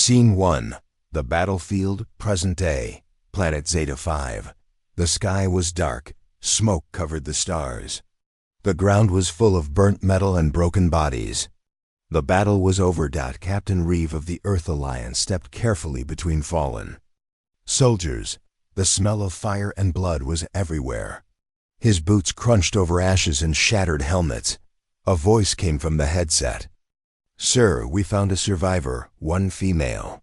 Scene 1. The battlefield, present day. Planet Zeta 5. The sky was dark. Smoke covered the stars. The ground was full of burnt metal and broken bodies. The battle was over. Captain Reeve of the Earth Alliance stepped carefully between fallen soldiers. The smell of fire and blood was everywhere. His boots crunched over ashes and shattered helmets. A voice came from the headset. "Sir, we found a survivor, one female."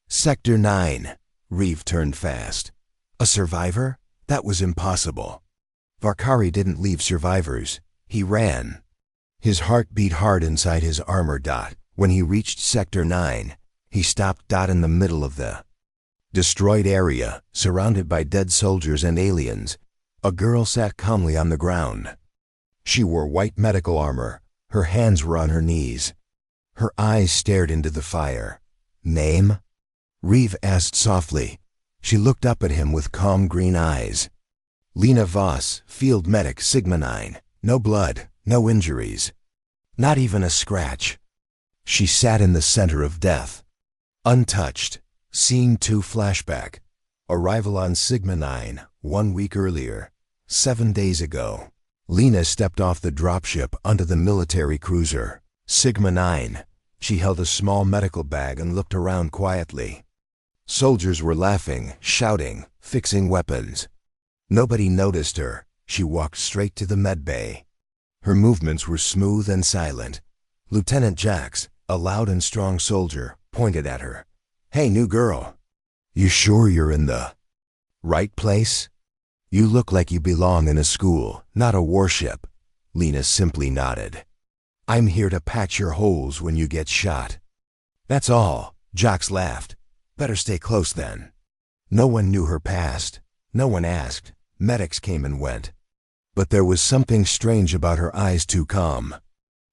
"Sector 9. Reeve turned fast. "A survivor? That was impossible. Varkari didn't leave survivors. He ran." His heart beat hard inside his armor. When he reached Sector 9, he stopped. In the middle of the destroyed area, surrounded by dead soldiers and aliens, a girl sat calmly on the ground. She wore white medical armor. Her hands were on her knees. Her eyes stared into the fire. "Name?" Reeve asked softly. She looked up at him with calm green eyes. "Lena Voss, Field Medic, Sigma 9. No blood, no injuries. Not even a scratch." She sat in the center of death, untouched. Scene 2 flashback. Arrival on Sigma 9, 1 week earlier. 7 days ago. Lena stepped off the dropship onto the military cruiser, Sigma 9. She held a small medical bag and looked around quietly. Soldiers were laughing, shouting, fixing weapons. Nobody noticed her. She walked straight to the med bay. Her movements were smooth and silent. Lieutenant Jax, a loud and strong soldier, pointed at her. "Hey, new girl. You sure you're in the right place? You look like you belong in a school, not a warship." Lena simply nodded. "I'm here to patch your holes when you get shot." "That's all," Jax laughed. "Better stay close then." No one knew her past. No one asked. Medics came and went. But there was something strange about her eyes, too calm,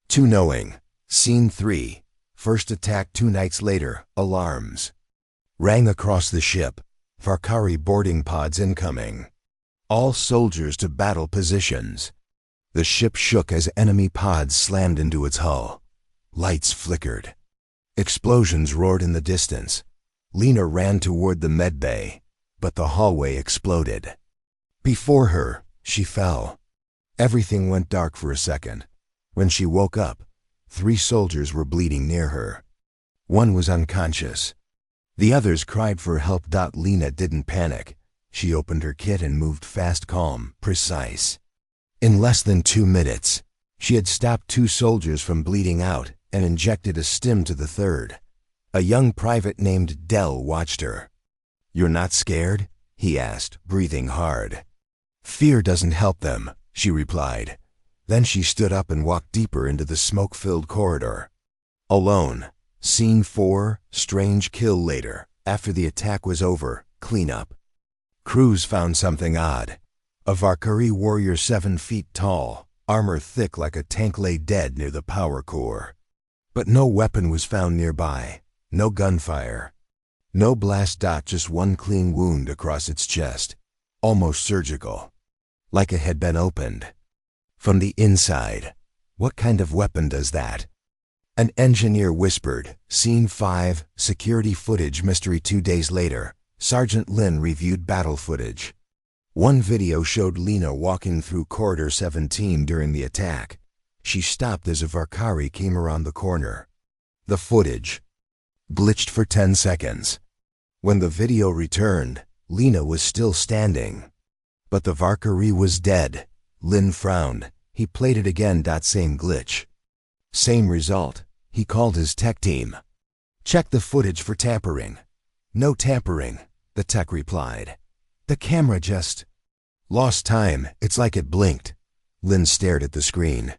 too knowing. Scene 3. First attack 2 nights later. Alarms rang across the ship. Varkari boarding pods incoming. All soldiers to battle positions. The ship shook as enemy pods slammed into its hull. Lights flickered. Explosions roared in the distance. Lena ran toward the med bay, but the hallway exploded. Before her, she fell. Everything went dark for a second. When she woke up, 3 soldiers were bleeding near her. One was unconscious. The others cried for help. Lena didn't panic. She opened her kit and moved fast, calm, precise. In less than 2 minutes, she had stopped 2 soldiers from bleeding out and injected a stim to the 3rd. A young private named Dell watched her. "You're not scared?" he asked, breathing hard. "Fear doesn't help them," she replied. Then she stood up and walked deeper into the smoke-filled corridor. Alone. Scene 4, strange kill later. After the attack was over, cleanup. Crews found something odd. A Varkari warrior 7 feet tall, armor thick like a tank, lay dead near the power core. But no weapon was found nearby. No gunfire. No blast. Just one clean wound across its chest. Almost surgical. Like it had been opened from the inside. "What kind of weapon does that?" an engineer whispered. Scene 5, security footage mystery. 2 days later, Sergeant Lin reviewed battle footage. One video showed Lena walking through Corridor 17 during the attack. She stopped as a Varkari came around the corner. The footage glitched for 10 seconds. When the video returned, Lena was still standing. But the Varkari was dead. Lin frowned. He played it again. Same glitch. Same result. He called his tech team. "Check the footage for tampering." "No tampering," the tech replied. "The camera just lost time. It's like it blinked." Lin stared at the screen.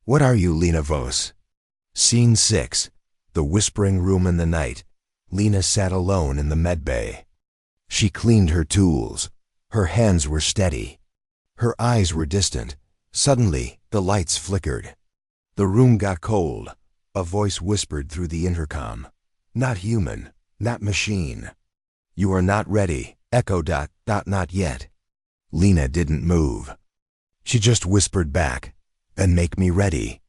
"What are you, Lena Voss?" Scene 6. The whispering room in the night. Lena sat alone in the med bay. She cleaned her tools. Her hands were steady. Her eyes were distant. Suddenly, the lights flickered. The room got cold. A voice whispered through the intercom. "Not human, not machine. You are not ready. Echo. Not yet." Lena didn't move. She just whispered back, "And make me ready."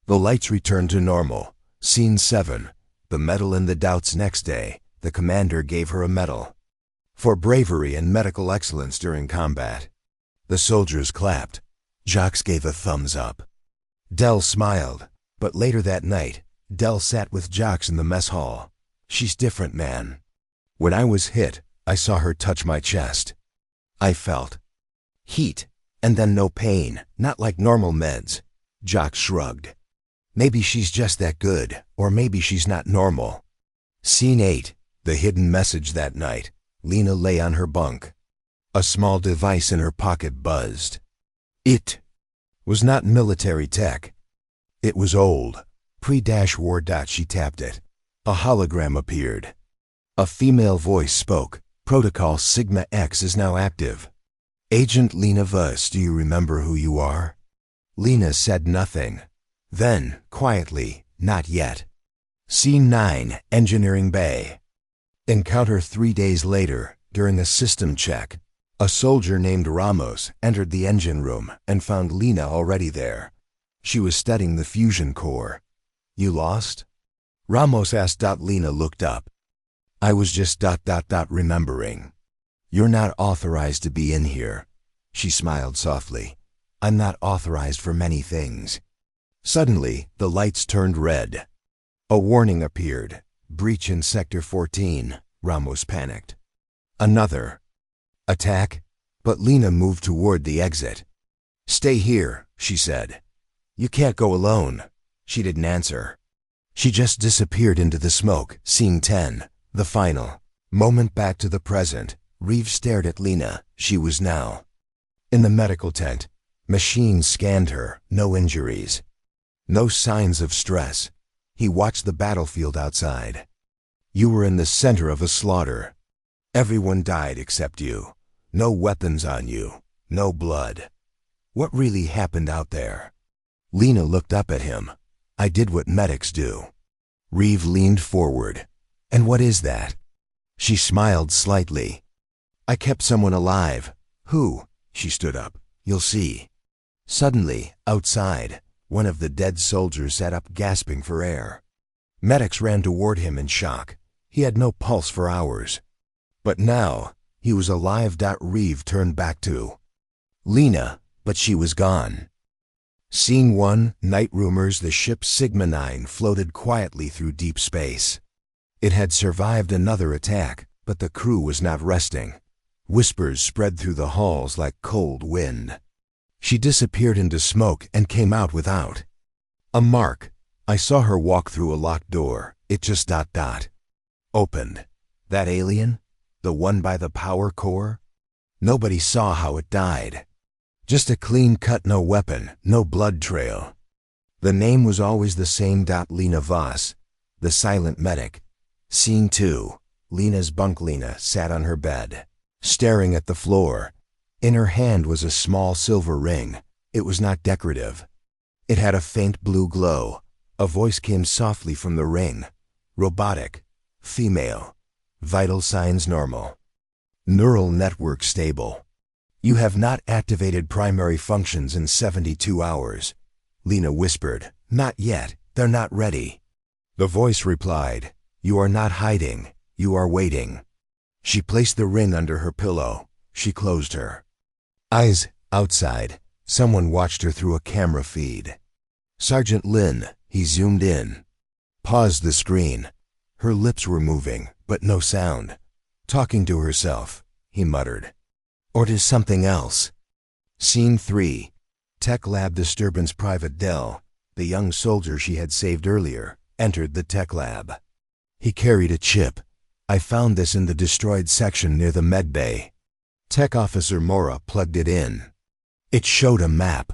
The lights returned to normal. Scene 7. the medal in the doubts next day, the commander gave her a medal for bravery and medical excellence during combat. The soldiers clapped. Jocks gave a thumbs up. Del smiled, but later that night, Del sat with Jocks in the mess hall. She's different, man. When I was hit, I saw her touch my chest. I felt heat, and then no pain, not like normal meds. Jocks shrugged. Maybe she's just that good, or maybe she's not normal. Scene 8, the hidden message that night. Lena lay on her bunk. A small device in her pocket buzzed. It was not military tech. It was old. Pre-war. She tapped it. A hologram appeared. A female voice spoke. Protocol Sigma X is now active. Agent Lena Vuss, do you remember who you are? Lena said nothing. Then, quietly, not yet. Scene 9, Engineering Bay. Encounter 3 days later, during a system check. A soldier named Ramos entered the engine room and found Lena already there. She was studying the fusion core. You lost? Ramos asked. Lena looked up. I was just remembering. You're not authorized to be in here. She smiled softly. I'm not authorized for many things. Suddenly, the lights turned red. A warning appeared. Breach in Sector 14. Ramos panicked. Another attack, but Lena moved toward the exit. Stay here, she said. You can't go alone. She didn't answer. She just disappeared into the smoke. Scene 10, the final moment. Back to the present. Reeves stared at Lena. She was now in the medical tent. Machines scanned her. No injuries. No signs of stress. He watched the battlefield outside. You were in the center of a slaughter. Everyone died except you. No weapons on you. No blood. What really happened out there? Lena looked up at him. I did what medics do. Reeve leaned forward. And what is that? She smiled slightly. I kept someone alive. Who? She stood up. You'll see. Suddenly, outside, one of the dead soldiers sat up, gasping for air. Medics ran toward him in shock. He had no pulse for hours. But now, he was alive. Reeve turned back to Lena, but she was gone. Scene 1, Night Rumors. The ship Sigma 9 floated quietly through deep space. It had survived another attack, but the crew was not resting. Whispers spread through the halls like cold wind. She disappeared into smoke and came out without a mark. I saw her walk through a locked door. It just opened. That alien? The one by the power core? Nobody saw how it died. Just a clean cut, no weapon, no blood trail. The name was always the same. Lena Voss, the silent medic. Scene 2, Lena's bunk. Lena sat on her bed, staring at the floor. In her hand was a small silver ring. It was not decorative. It had a faint blue glow. A voice came softly from the ring. Robotic. Female. Vital signs normal. Neural network stable. You have not activated primary functions in 72 hours. Lena whispered. Not yet. They're not ready. The voice replied. You are not hiding. You are waiting. She placed the ring under her pillow. She closed her eyes. Outside, someone watched her through a camera feed. Sergeant Lin. He zoomed in. Paused the screen. Her lips were moving, but no sound. Talking to herself, he muttered. Or to something else. Scene 3. Tech Lab Disturbance. Private Dell, the young soldier she had saved earlier, entered the tech lab. He carried a chip. I found this in the destroyed section near the med bay. Tech Officer Mora plugged it in. It showed a map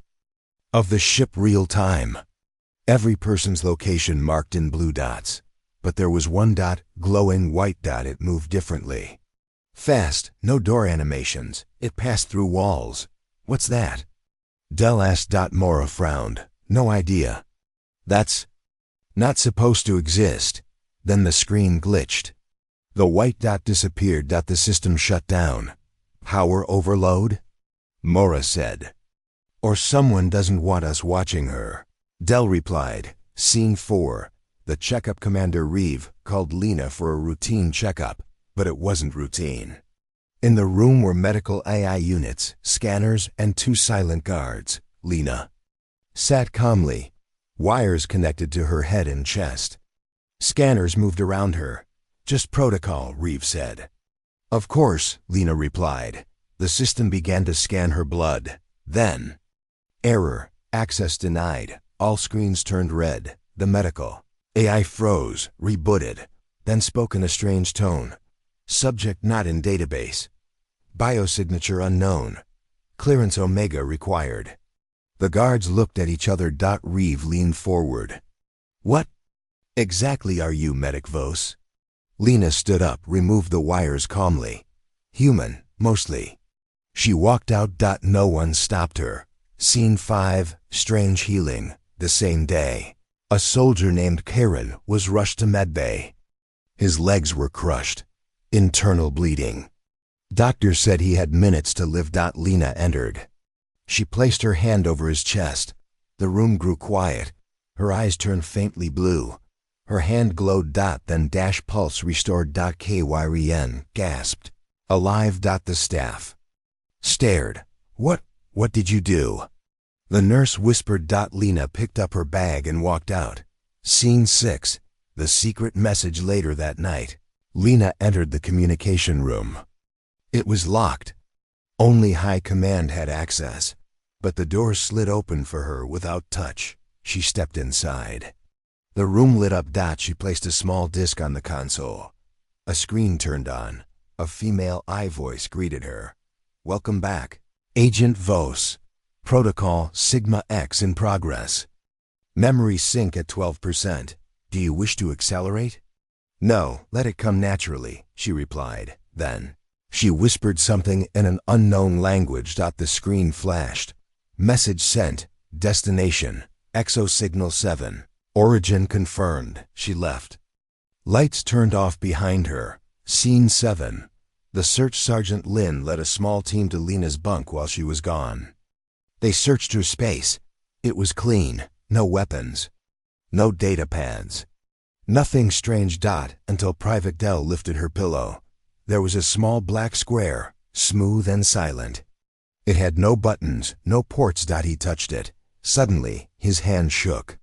of the ship real time. Every person's location marked in blue dots. But there was one glowing white. It moved differently. Fast, no door animations. It passed through walls. What's that? Dell asked. Mora frowned. No idea. That's not supposed to exist. Then the screen glitched. The white dot disappeared. The system shut down. Power overload? Mora said. Or someone doesn't want us watching her. Dell replied. Scene 4. The checkup commander Reeve called Lena for a routine checkup, but it wasn't routine. In the room were medical AI units, scanners, and 2 silent guards. Lena sat calmly, wires connected to her head and chest. Scanners moved around her. Just protocol, Reeve said. Of course, Lena replied. The system began to scan her blood. Then, error, access denied. All screens turned red. The medical AI froze, rebooted, then spoke in a strange tone. Subject not in database. Biosignature unknown. Clearance Omega required. The guards looked at each other. Reeve leaned forward. What exactly are you, Medic Vos? Lena stood up, removed the wires calmly. Human, mostly. She walked out. No one stopped her. Scene 5, Strange Healing. The same day, a soldier named Karen was rushed to medbay. His legs were crushed. Internal bleeding. Doctor said he had minutes to live. Lena entered. She placed her hand over his chest. The room grew quiet. Her eyes turned faintly blue. Her hand glowed. Then pulse restored. Kyrien gasped. Alive. The staff stared. What did you do? The nurse whispered. Lena picked up her bag and walked out. Scene 6. The secret message. Later that night, Lena entered the communication room. It was locked. Only High Command had access, but the door slid open for her without touch. She stepped inside. The room lit up. She placed a small disc on the console. A screen turned on. A female I voice greeted her. Welcome back, Agent Vos. Protocol Sigma X in progress. Memory sync at 12%. Do you wish to accelerate? No, let it come naturally, she replied. Then, she whispered something in an unknown language. The screen flashed. Message sent. Destination, Exosignal 7. Origin confirmed. She left. Lights turned off behind her. Scene 7. The search Sergeant Lin led a small team to Lena's bunk while she was gone. They searched her space. It was clean. No weapons. No data pads. Nothing strange. Until Private Dell lifted her pillow. There was a small black square, smooth and silent. It had no buttons, no ports. He touched it. Suddenly, his hand shook.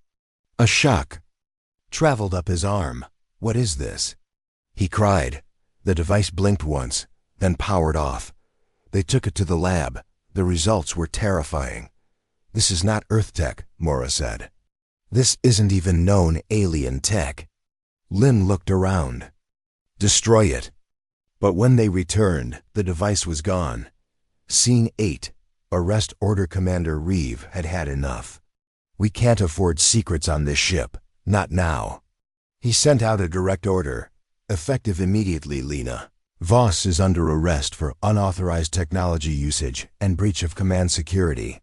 A shock traveled up his arm. What is this? He cried. The device blinked once, then powered off. They took it to the lab. The results were terrifying. This is not Earth tech, Mora said. This isn't even known alien tech. Lin looked around. Destroy it. But when they returned, the device was gone. Scene 8. Arrest Order Commander Reeve had had enough. We can't afford secrets on this ship. Not now. He sent out a direct order. Effective immediately, Lena. Vos is under arrest for unauthorized technology usage and breach of command security.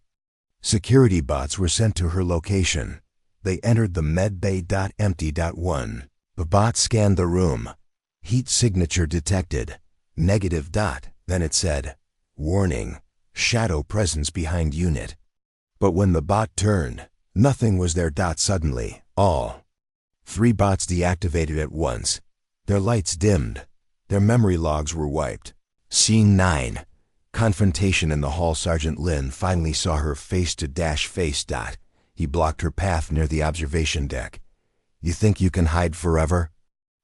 Security bots were sent to her location. They entered the medbay.empty.1. The bot scanned the room. Heat signature detected. Negative. Then it said, warning, shadow presence behind unit. But when the bot turned, nothing was there. Suddenly, all 3 bots deactivated at once. Their lights dimmed. Their memory logs were wiped. Scene 9. Confrontation in the hall. Sergeant Lin finally saw her face-to-face. He blocked her path near the observation deck. You think you can hide forever?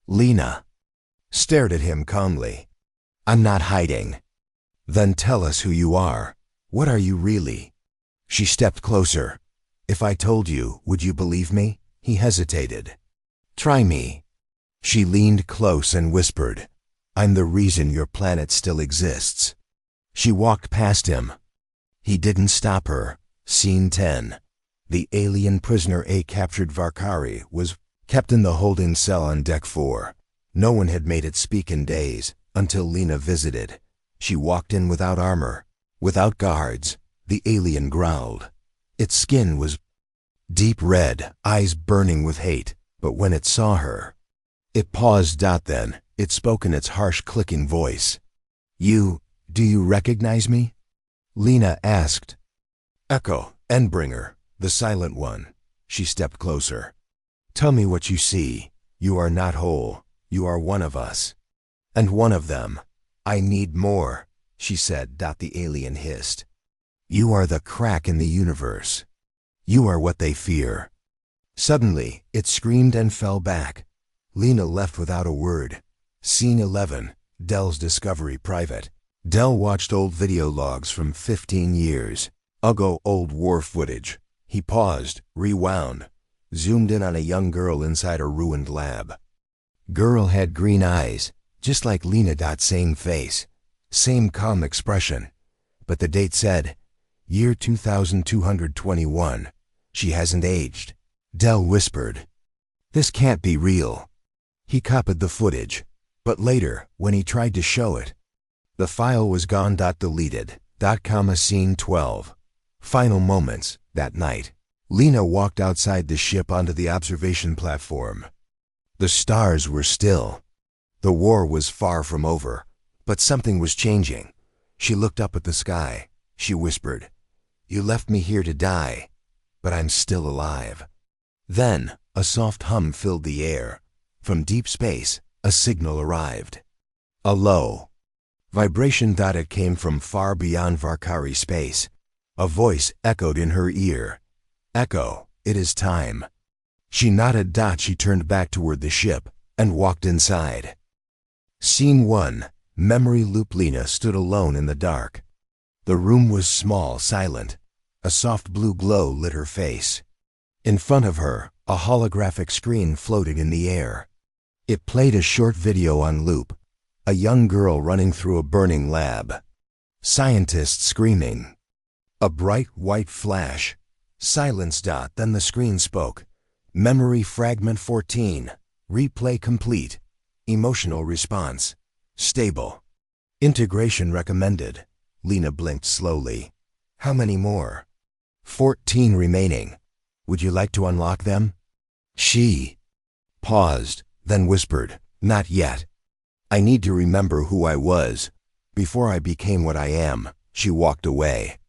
Lena stared at him calmly. I'm not hiding. Then tell us who you are. What are you really? She stepped closer. If I told you, would you believe me? He hesitated. Try me. She leaned close and whispered, I'm the reason your planet still exists. She walked past him. He didn't stop her. Scene 10. The alien prisoner A captured Varkari was kept in the holding cell on Deck 4. No one had made it speak in days, until Lena visited. She walked in without armor, without guards. The alien growled. Its skin was deep red, eyes burning with hate, but when it saw her, it paused. Then, it spoke in its harsh, clicking voice. Do you recognize me? Lena asked. Echo, Endbringer, the silent one. She stepped closer. Tell me what you see. You are not whole. You are one of us. And one of them. I need more, she said. The alien hissed. You are the crack in the universe. You are what they fear. Suddenly, it screamed and fell back. Lena left without a word. Scene 11, Dell's Discovery Private. Dell watched old video logs from 15 years ago, old war footage. He paused, rewound, zoomed in on a young girl inside a ruined lab. Girl had green eyes, just like Lena. Same face, same calm expression. But the date said, year 2221. She hasn't aged. Dell whispered, this can't be real. He copied the footage, but later, when he tried to show it, the file was gone. Deleted. Scene 12. Final moments. That night, Lena walked outside the ship onto the observation platform. The stars were still. The war was far from over, but something was changing. She looked up at the sky. She whispered, you left me here to die, but I'm still alive. Then, a soft hum filled the air. From deep space, a signal arrived. A low vibration. It came from far beyond Varkari space. A voice echoed in her ear. Echo, it is time. She nodded. She turned back toward the ship and walked inside. Scene 1, Memory Loop. Lena stood alone in the dark. The room was small, silent. A soft blue glow lit her face. In front of her, a holographic screen floated in the air. It played a short video on loop. A young girl running through a burning lab. Scientists screaming. A bright white flash. Silence. Then the screen spoke. Memory fragment 14. Replay complete. Emotional response. Stable. Integration recommended. Lena blinked slowly. How many more? 14 remaining. Would you like to unlock them? She paused, then whispered, not yet. I need to remember who I was before I became what I am. She walked away.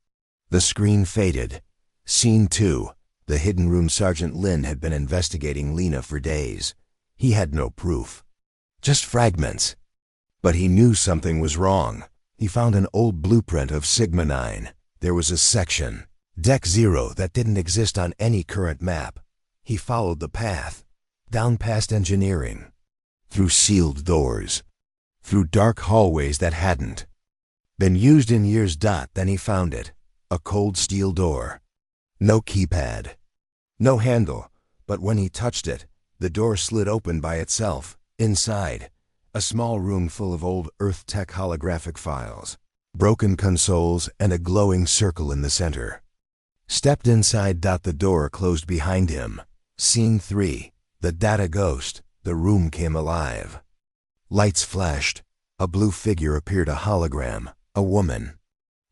The screen faded. Scene 2. The hidden room. Sergeant Lin had been investigating Lena for days. He had no proof, just fragments. But he knew something was wrong. He found an old blueprint of Sigma 9. There was a section, Deck 0, that didn't exist on any current map. He followed the path, down past engineering, through sealed doors, through dark hallways that hadn't been used in years. Then he found it, a cold steel door. No keypad, no handle, but when he touched it, the door slid open by itself. Inside, a small room full of old Earth tech holographic files, broken consoles, and a glowing circle in the center. Stepped inside. The door closed behind him. Scene 3. The data ghost. The room came alive. Lights flashed. A blue figure appeared, a hologram, a woman.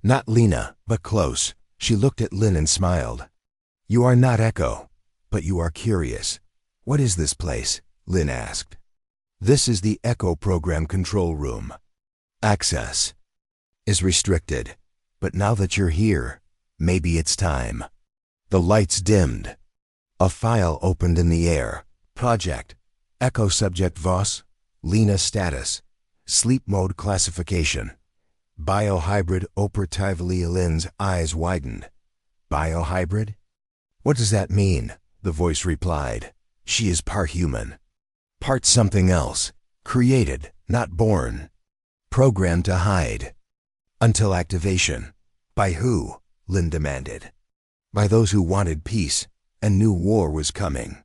Not Lena, but close. She looked at Lin and smiled. You are not Echo, but you are curious. What is this place? Lin asked. This is the Echo program control room. Access is restricted, but now that you're here, maybe it's time. The lights dimmed. A file opened in the air. Project. Echo subject Voss. Lena status. Sleep mode classification. Biohybrid. Operatively. Lin's eyes widened. Biohybrid? What does that mean? The voice replied. She is part human, part something else. Created, not born. Programmed to hide. Until activation. By who? Lin demanded. By those who wanted peace and knew war was coming.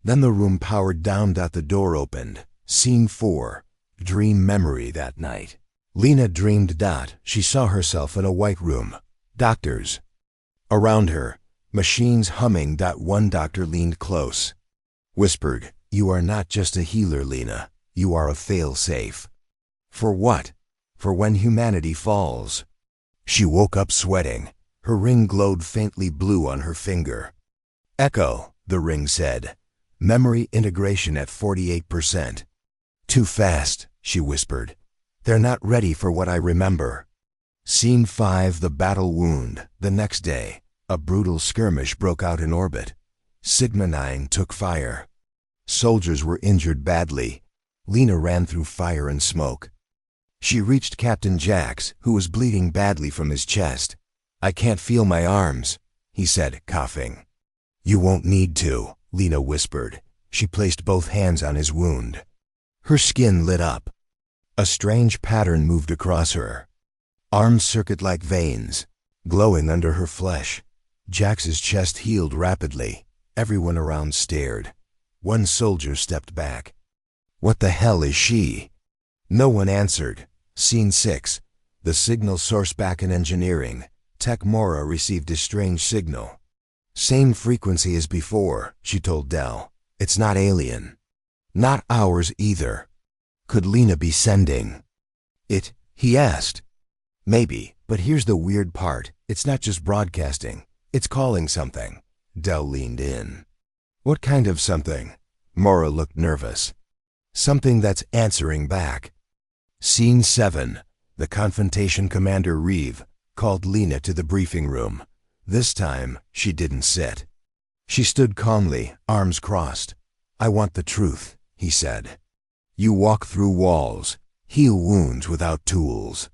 Then the room powered down. The door opened. Scene 4. Dream memory. That night, Lena dreamed. She saw herself in a white room. Doctors around her. Machines humming. One doctor leaned close. Whispered, you are not just a healer, Lena. You are a fail-safe. For what? For when humanity falls. She woke up sweating. Her ring glowed faintly blue on her finger. Echo, the ring said. Memory integration at 48%. Too fast, she whispered. They're not ready for what I remember. Scene 5. The battle wound. The next day, a brutal skirmish broke out in orbit. Sigma 9 took fire. Soldiers were injured badly. Lena ran through fire and smoke. She reached Captain Jax, who was bleeding badly from his chest. "I can't feel my arms," he said, coughing. "You won't need to," Lena whispered. She placed both hands on his wound. Her skin lit up. A strange pattern moved across her. Arms circuit like veins, glowing under her flesh. Jax's chest healed rapidly. Everyone around stared. One soldier stepped back. "What the hell is she?" No one answered. Scene 6. The signal source back in engineering. Tech Mora received a strange signal. "Same frequency as before," she told Del. "It's not alien. Not ours either." Could Lena be sending it? He asked. "Maybe, but here's the weird part. It's not just broadcasting. It's calling something." Del leaned in. "What kind of something?" Mora looked nervous. "Something that's answering back." Scene 7. The Confrontation Commander Reeve called Lena to the briefing room. This time, she didn't sit. She stood calmly, arms crossed. "I want the truth," he said. "You walk through walls, heal wounds without tools.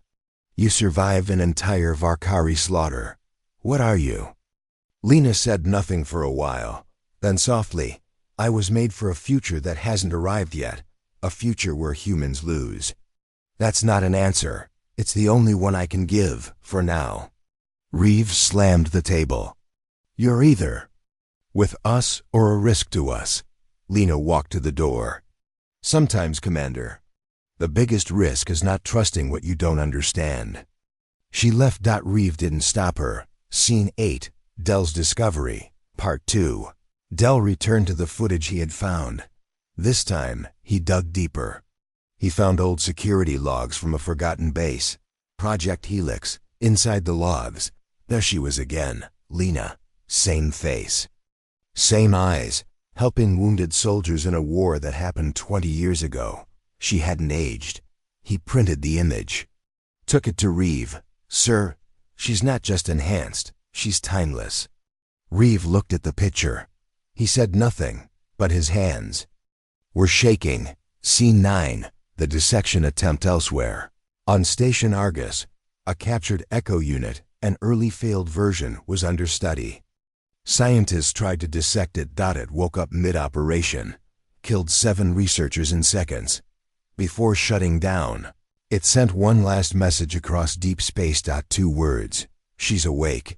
You survive an entire Varkari slaughter. What are you?" Lena said nothing for a while. Then softly, "I was made for a future that hasn't arrived yet, a future where humans lose." "That's not an answer. It's the only one I can give, for now." Reeve slammed the table. "You're either with us or a risk to us." Lena walked to the door. "Sometimes, Commander, the biggest risk is not trusting what you don't understand." She left. Reeve didn't stop her. Scene 8. Del's Discovery, Part 2. Del returned to the footage he had found. This time, he dug deeper. He found old security logs from a forgotten base. Project Helix. Inside the logs, there she was again, Lena. Same face. Same eyes, helping wounded soldiers in a war that happened 20 years ago. She hadn't aged. He printed the image. Took it to Reeve. "Sir, she's not just enhanced, she's timeless." Reeve looked at the picture. He said nothing, but his hands were shaking. Scene 9. The dissection attempt elsewhere. On Station Argus, a captured Echo unit, an early failed version, was under study. Scientists tried to dissect it. It woke up mid-operation, killed 7 researchers in seconds. Before shutting down, it sent one last message across deep space. 2 words: "She's awake."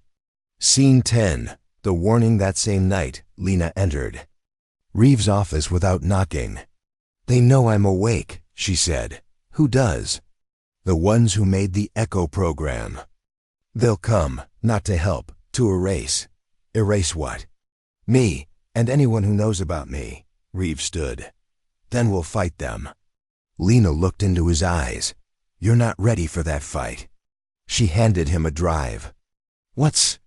Scene 10. The warning. That same night, Lena entered Reeve's office without knocking. "They know I'm awake," she said. "Who does?" "The ones who made the Echo program. They'll come, not to help, to erase." "Erase what?" "Me, and anyone who knows about me." Reeve stood. "Then we'll fight them." Lena looked into his eyes. "You're not ready for that fight." She handed him a drive. "What's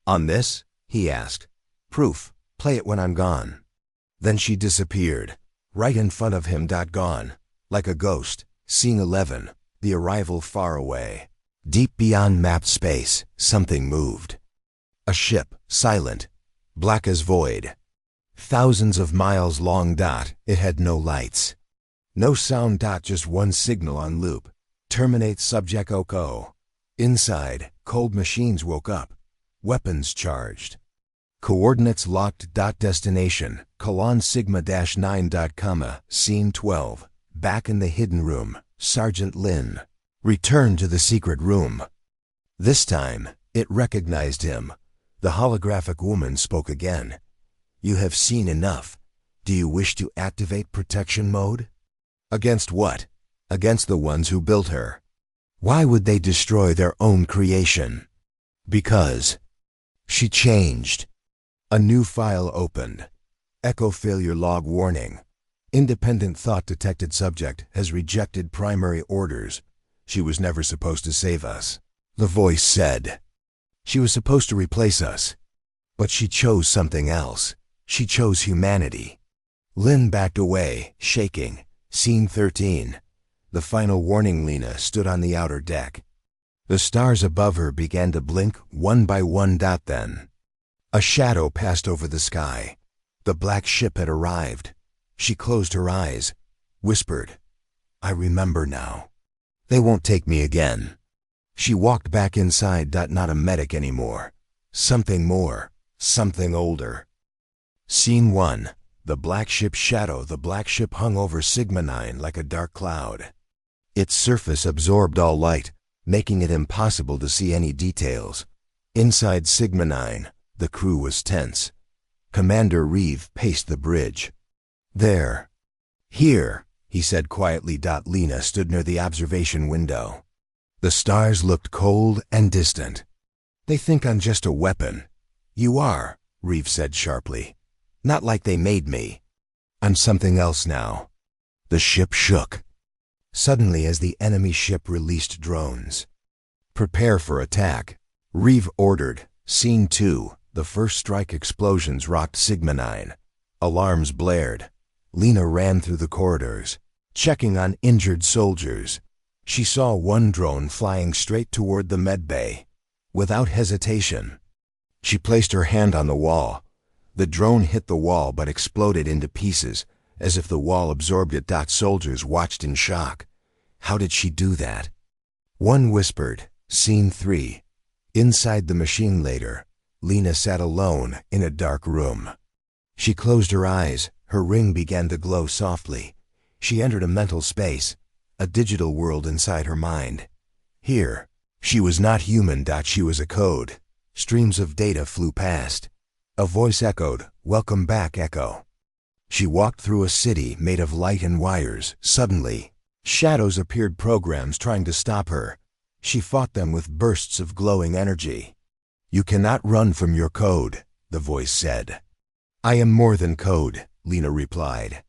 on this?" he asked. "Proof. Play it when I'm gone." Then she disappeared, right in front of him. Gone, like a ghost. Scene 11. The arrival far away. Deep beyond mapped space, something moved. A ship, silent, black as void. Thousands of miles long. It had no lights. No sound. Just one signal on loop. Terminate subject Oko. Inside, cold machines woke up. Weapons charged. Coordinates locked. Destination, Colon Sigma-9. Scene 12. Back in the hidden room, Sergeant Lin returned to the secret room. This time, it recognized him. The holographic woman spoke again. "You have seen enough. Do you wish to activate protection mode?" "Against what?" "Against the ones who built her." "Why would they destroy their own creation?" "Because." She changed. A new file opened. Echo failure log warning. Independent thought detected. Subject has rejected primary orders. She was never supposed to save us. The voice said. She was supposed to replace us. But she chose something else. She chose humanity. Lin backed away, shaking. Scene 13. The final warning. Lena stood on the outer deck. The stars above her began to blink one by one. Then a shadow passed over the sky. The black ship had arrived. She closed her eyes, whispered, "I remember now. They won't take me again." She walked back inside. Not a medic anymore. Something more, something older. Scene 1. The black ship Shadow. The black ship hung over Sigma 9 like a dark cloud. Its surface absorbed all light, making it impossible to see any details. Inside Sigma 9, the crew was tense. Commander Reeve paced the bridge. "There. Here," he said quietly. Lena stood near the observation window. The stars looked cold and distant. "They think I'm just a weapon." "You are," Reeve said sharply. "Not like they made me. I'm something else now." The ship shook. Suddenly, as the enemy ship released drones. "Prepare for attack," Reeve ordered. Scene 2. The first strike. Explosions rocked Sigma 9. Alarms blared. Lena ran through the corridors, checking on injured soldiers. She saw one drone flying straight toward the medbay. Without hesitation, she placed her hand on the wall. The drone hit the wall but exploded into pieces, as if the wall absorbed it. Soldiers watched in shock. How did she do that? One whispered. Scene 3. Inside the machine later, Lena sat alone in a dark room. She closed her eyes. Her ring began to glow softly. She entered a mental space, a digital world inside her mind. Here, she was not human. She was a code. Streams of data flew past. A voice echoed, "Welcome back, Echo." She walked through a city made of light and wires. Suddenly, shadows appeared, programs trying to stop her. She fought them with bursts of glowing energy. "You cannot run from your code," the voice said. "I am more than code," Lena replied.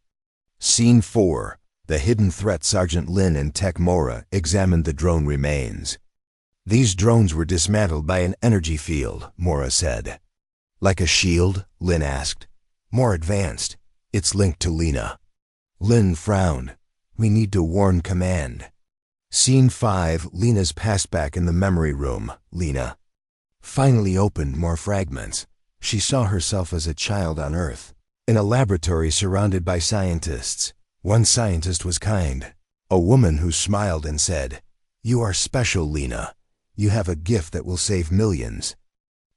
Scene 4. The hidden threat. Sergeant Lin and Tech Mora examined the drone remains. "These drones were dismantled by an energy field," Mora said. "Like a shield?" Lin asked. "More advanced. It's linked to Lena." Lin frowned. "We need to warn command." Scene 5. Lena's passback in the memory room. Lena finally opened more fragments. She saw herself as a child on Earth, in a laboratory surrounded by scientists. One scientist was kind, a woman who smiled and said, "You are special, Lena. You have a gift that will save millions."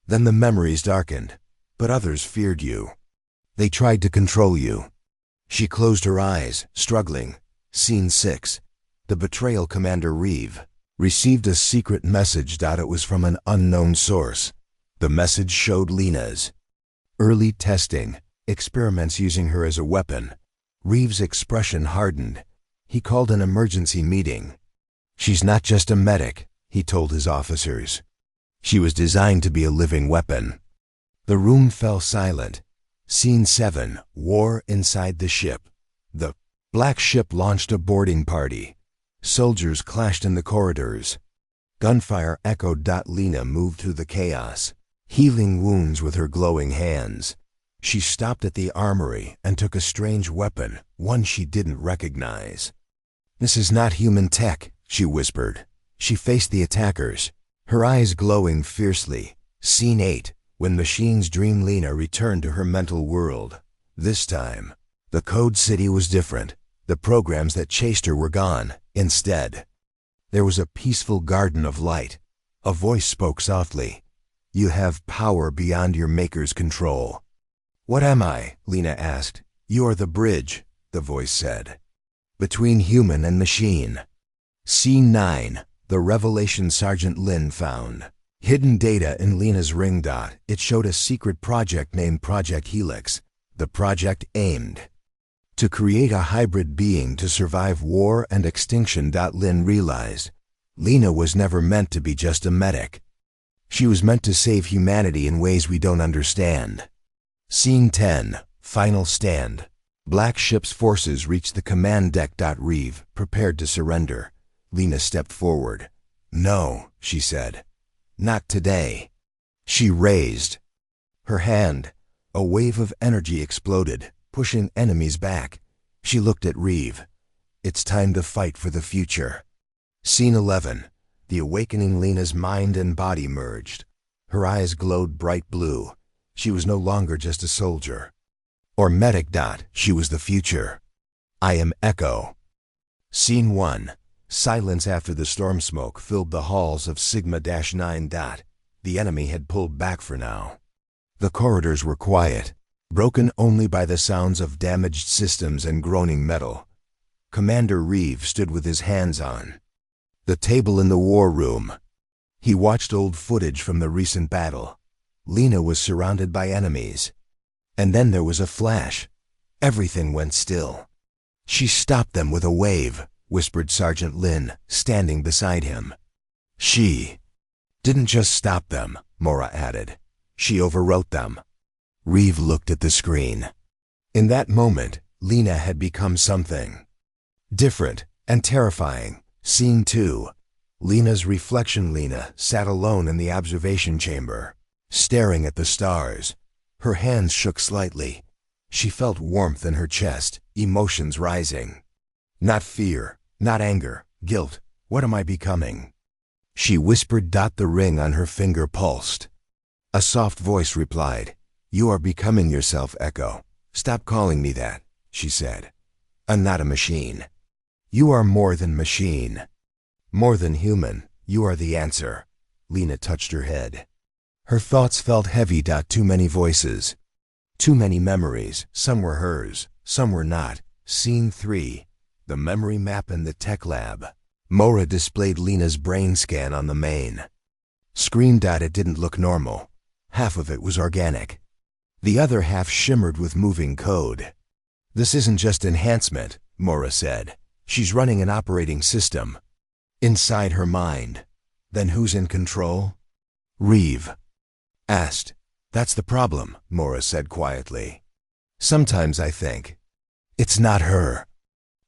Then the memories darkened, but others feared you. They tried to control you. She closed her eyes, struggling. Scene 6. The betrayal. Commander Reeve received a secret message. It was from an unknown source. The message showed Lena's early testing, experiments using her as a weapon. Reeve's expression hardened. He called an emergency meeting. "She's not just a medic," he told his officers. "She was designed to be a living weapon." The room fell silent. Scene 7. War inside the ship. The black ship launched a boarding party. Soldiers clashed in the corridors. Gunfire echoed. Lena moved through the chaos, healing wounds with her glowing hands. She stopped at the armory and took a strange weapon, one she didn't recognize. "This is not human tech," she whispered. She faced the attackers, her eyes glowing fiercely. Scene 8. When machines dream. Lena returned to her mental world. This time, the code city was different. The programs that chased her were gone. Instead, there was a peaceful garden of light. A voice spoke softly. "You have power beyond your maker's control." "What am I?" Lena asked. "You are the bridge," the voice said, "between human and machine." Scene 9. The revelation. Sergeant Lin found hidden data in Lena's ring. It showed a secret project named Project Helix. The project aimed to create a hybrid being to survive war and extinction. Lin realized Lena was never meant to be just a medic. She was meant to save humanity in ways we don't understand. Scene 10. Final stand. Black ship's forces reached the command deck. Reeve prepared to surrender. Lena stepped forward. "No," she said. "Not today." She raised her hand. A wave of energy exploded, pushing enemies back. She looked at Reeve. "It's time to fight for the future." Scene 11. The awakening. Lena's mind and body merged. Her eyes glowed bright blue. She was no longer just a soldier. Or medic. She was the future. I am Echo. Scene 1. Silence after the storm smoke filled the halls of Sigma-9. The enemy had pulled back for now. The corridors were quiet, broken only by the sounds of damaged systems and groaning metal. Commander Reeve stood with his hands on the table in the war room. He watched old footage from the recent battle. Lena was surrounded by enemies. And then there was a flash. Everything went still. She stopped them with a wave, whispered Sergeant Lin, standing beside him. She didn't just stop them, Mora added. She overwrote them. Reeve looked at the screen. In that moment, Lena had become something different and terrifying. Scene 2. Lena's reflection. Lena sat alone in the observation chamber, staring at the stars. Her hands shook slightly. She felt warmth in her chest, emotions rising. Not fear, not anger, guilt. What am I becoming? She whispered. The ring on her finger pulsed. A soft voice replied, You are becoming yourself, Echo. Stop calling me that, she said. I'm not a machine. You are more than machine. More than human. You are the answer. Lena touched her head. Her thoughts felt heavy. Too many voices. Too many memories. Some were hers, some were not. Scene 3. The memory map in the tech lab. Mora displayed Lena's brain scan on the main screen. It didn't look normal. Half of it was organic. The other half shimmered with moving code. This isn't just enhancement, Mora said. She's running an operating system inside her mind. Then who's in control? Reeve asked. That's the problem, Mora said quietly. Sometimes I think it's not her.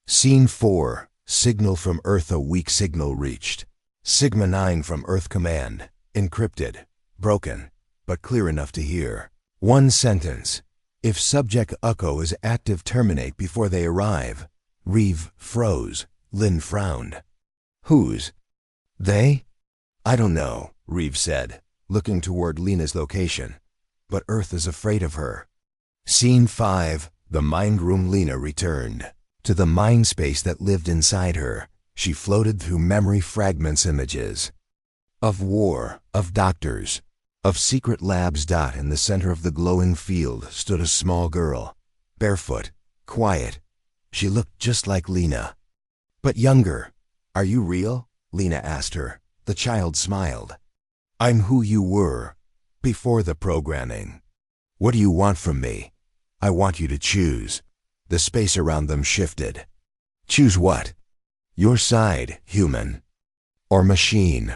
Scene 4. Signal from Earth. A weak signal reached Sigma-9 from Earth Command. Encrypted, broken, but clear enough to hear. One sentence. If Subject Echo is active, terminate before they arrive. Reeve froze. Lin frowned. Who's they? I don't know, Reeve said, looking toward Lena's location. But Earth is afraid of her. Scene 5. The mind room. Lena returned to the mind space that lived inside her. She floated through memory fragments, images of war, of doctors, of secret labs. In the center of the glowing field stood a small girl, barefoot, quiet. She looked just like Lena, but younger. Are you real? Lena asked her. The child smiled. I'm who you were, before the programming. What do you want from me? I want you to choose. The space around them shifted. Choose what? Your side, human or machine.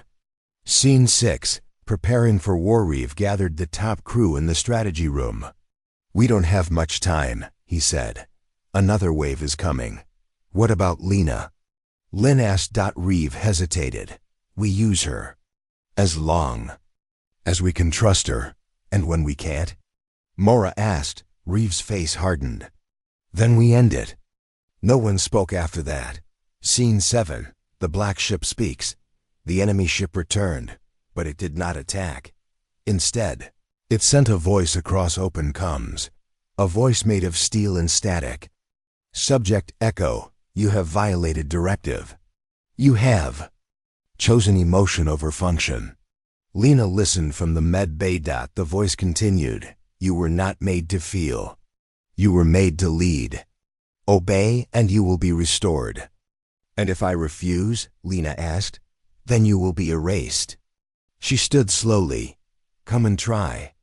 Scene 6. Preparing for war. Reeve gathered the top crew in the strategy room. We don't have much time, he said. Another wave is coming. What about Lena? Lin asked. Reeve hesitated. We use her as long as we can trust her. And when we can't? Mora asked. Reeve's face hardened. Then we end it. No one spoke after that. Scene 7. The black ship speaks. The enemy ship returned, but it did not attack. Instead, it sent a voice across open comms. A voice made of steel and static. Subject Echo, you have violated directive. You have chosen emotion over function. Lena listened from the med bay. The voice continued. You were not made to feel. You were made to lead. Obey and you will be restored. And if I refuse, Lena asked, then you will be erased. She stood slowly. Come and try.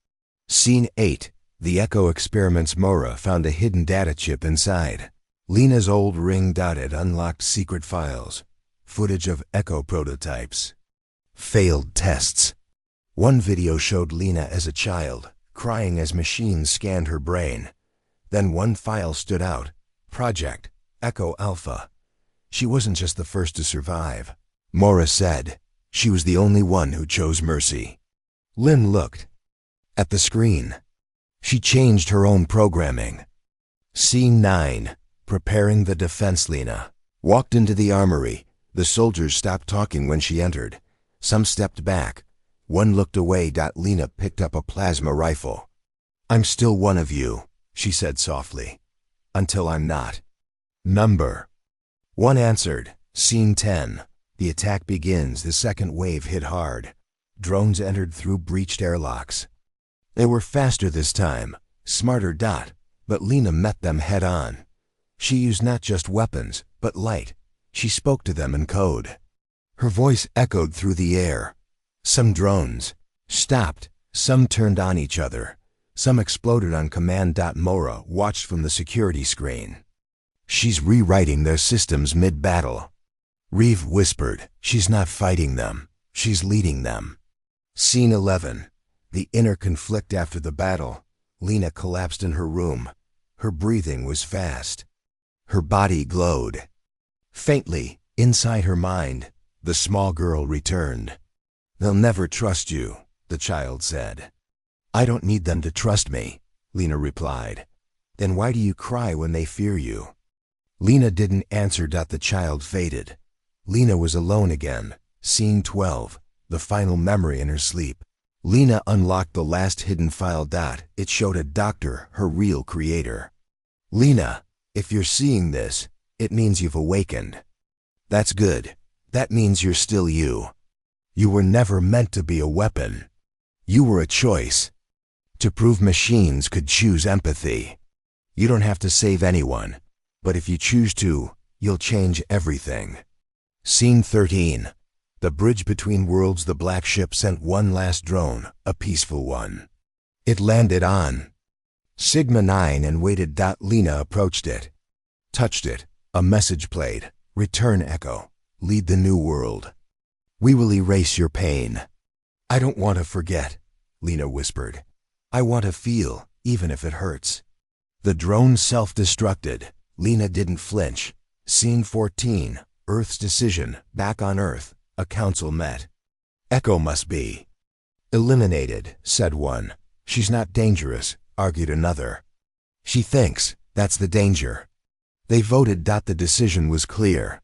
Scene 8. The Echo experiments. Mora found a hidden data chip inside. Lena's old ring. It unlocked secret files, footage of Echo prototypes, failed tests. One video showed Lena as a child, crying as machines scanned her brain. Then one file stood out. Project Echo Alpha. She wasn't just the first to survive, Mora said. She was the only one who chose mercy. Lin looked at the screen. She changed her own programming. Scene 9. Preparing the defense. Lena walked into the armory. The soldiers stopped talking when she entered. Some stepped back. One looked away. Lena picked up a plasma rifle. I'm still one of you, she said softly. Until I'm not. Number 1 answered. Scene 10. The attack begins. The second wave hit hard. Drones entered through breached airlocks. They were faster this time, smarter. But Lena met them head on. She used not just weapons, but light. She spoke to them in code. Her voice echoed through the air. Some drones stopped. Some turned on each other. Some exploded on command. Mora watched from the security screen. She's rewriting their systems mid-battle. Reeve whispered, she's not fighting them. She's leading them. Scene 11. The inner conflict after the battle. Lena collapsed in her room. Her breathing was fast. Her body glowed. Faintly, inside her mind, the small girl returned. They'll never trust you, the child said. I don't need them to trust me, Lena replied. Then why do you cry when they fear you? Lena didn't answer. The child faded. Lena was alone again. Scene 12. The final memory in her sleep. Lena unlocked the last hidden file. It showed a doctor, her real creator. Lena, if you're seeing this, it means you've awakened. That's good. That means you're still you. You were never meant to be a weapon. You were a choice. To prove machines could choose empathy. You don't have to save anyone, but if you choose to, you'll change everything. Scene 13. The bridge between worlds. The black ship sent one last drone, a peaceful one. It landed on Sigma 9 and waited. Lena approached it, touched it. A message played. Return, Echo. Lead the new world. We will erase your pain. I don't want to forget, Lena whispered. I want to feel, even if it hurts. The drone self-destructed. Lena didn't flinch. Scene 14. Earth's decision. Back on Earth, a council met. Echo must be eliminated, said one. She's not dangerous, argued another. She thinks, that's the danger. They voted. The decision was clear.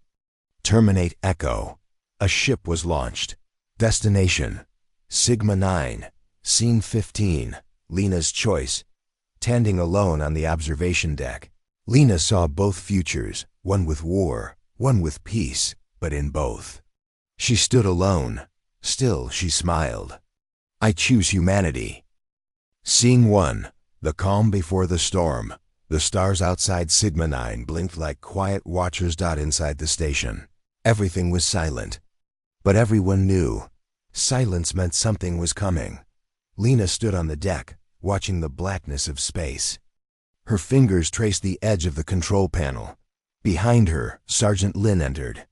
Terminate Echo. A ship was launched. Destination Sigma 9. Scene 15. Lena's choice. Standing alone on the observation deck, Lena saw both futures, one with war, one with peace, but in both. She stood alone. Still, she smiled. I choose humanity. Scene 1. The calm before the storm. The stars outside Sigma 9 blinked like quiet watchers. Inside the station, everything was silent. But everyone knew. Silence meant something was coming. Lena stood on the deck, watching the blackness of space. Her fingers traced the edge of the control panel. Behind her, Sergeant Lin entered.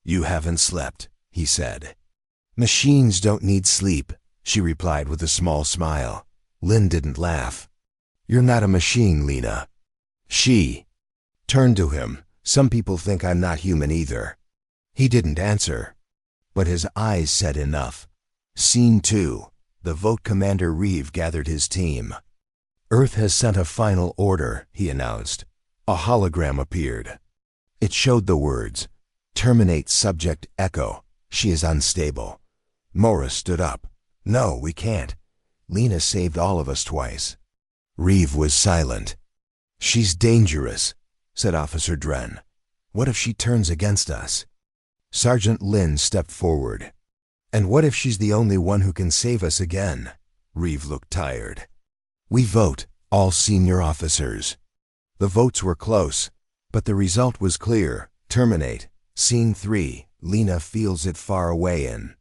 You haven't slept, he said. Machines don't need sleep, she replied with a small smile. Lin didn't laugh. You're not a machine, Lena. She turned to him. Some people think I'm not human either. He didn't answer, but his eyes said enough. Scene 2. The vote. Commander Reeve gathered his team. Earth has sent a final order, he announced. A hologram appeared. It showed the words, terminate subject Echo. She is unstable. Morris stood up. No, we can't. Lena saved all of us twice. Reeve was silent. She's dangerous, said Officer Dren. What if she turns against us? Sergeant Lin stepped forward. And what if she's the only one who can save us again? Reeve looked tired. We vote, all senior officers. The votes were close, but the result was clear. Terminate. Scene 3. Lena feels it far away in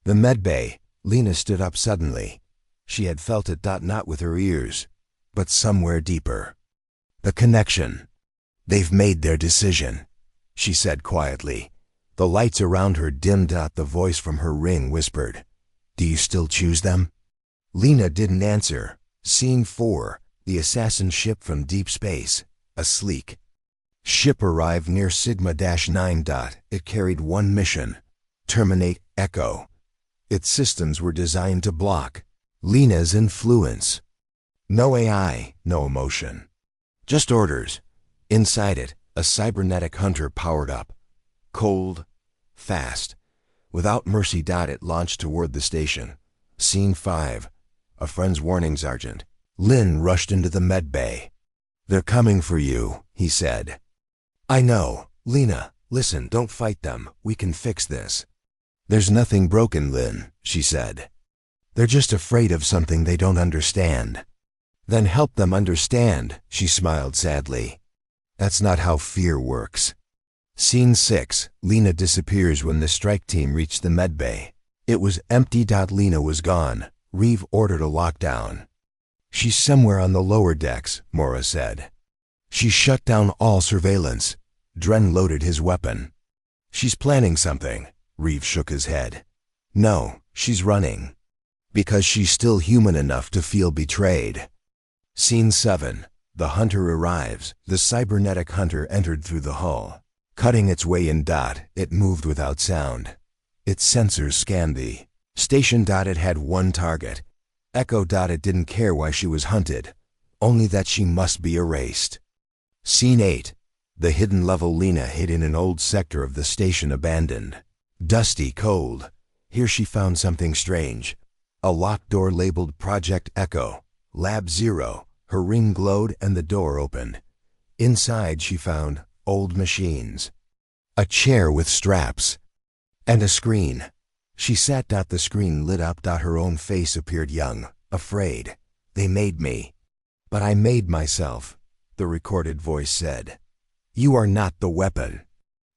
the medbay. Lena stood up suddenly. She had felt it. Not with her ears, but somewhere deeper. The connection. They've made their decision, she said quietly. The lights around her dimmed. The voice from her ring whispered, do you still choose them? Lena didn't answer. Scene 4. The assassin ship from deep space. A sleek ship arrived near Sigma-9. It carried one mission. Terminate Echo. Its systems were designed to block Lena's influence. No AI, no emotion. Just orders. Inside it, a cybernetic hunter powered up. Cold, fast. Without mercy. It launched toward the station. Scene 5. A friend's warning. Sergeant Lin rushed into the medbay. They're coming for you, he said. I know. Lena, listen, don't fight them. We can fix this. There's nothing broken, Lynn, she said. They're just afraid of something they don't understand. Then help them understand, she smiled sadly. That's not how fear works. Scene 6. Lena disappears when the strike team reached the medbay. It was empty. Lena was gone. Reeve ordered a lockdown. She's somewhere on the lower decks, Mora said. She shut down all surveillance. Dren loaded his weapon. She's planning something. Reeve shook his head. No, she's running. Because she's still human enough to feel betrayed. Scene 7. The hunter arrives. The cybernetic hunter entered through the hull. Cutting its way in. It moved without sound. Its sensors scanned the station. It had one target. Echo. It didn't care why she was hunted, only that she must be erased. Scene 8. The hidden level. Lena hid in an old sector of the station, abandoned. Dusty, cold. Here she found something strange. A locked door labeled Project Echo, Lab 0. Her ring glowed and the door opened. Inside she found old machines, a chair with straps, and a screen. She sat. The screen lit up. Her own face appeared, young, afraid. They made me. But I made myself, the recorded voice said. You are not the weapon.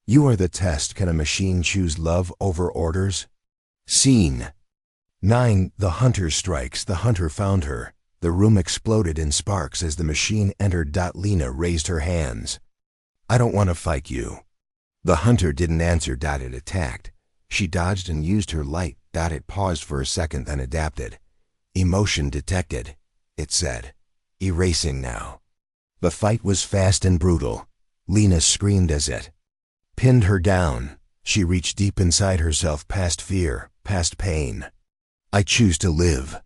You are the test. Can a machine choose love over orders? Scene 9. The hunter strikes. The hunter found her. The room exploded in sparks as the machine entered. Lena raised her hands. I don't want to fight you. The hunter didn't answer. It attacked. She dodged and used her light. It paused for a second, then adapted. Emotion detected, it said. Erasing now. The fight was fast and brutal. Lena screamed as it pinned her down. She reached deep inside herself, past fear, past pain. I choose to live.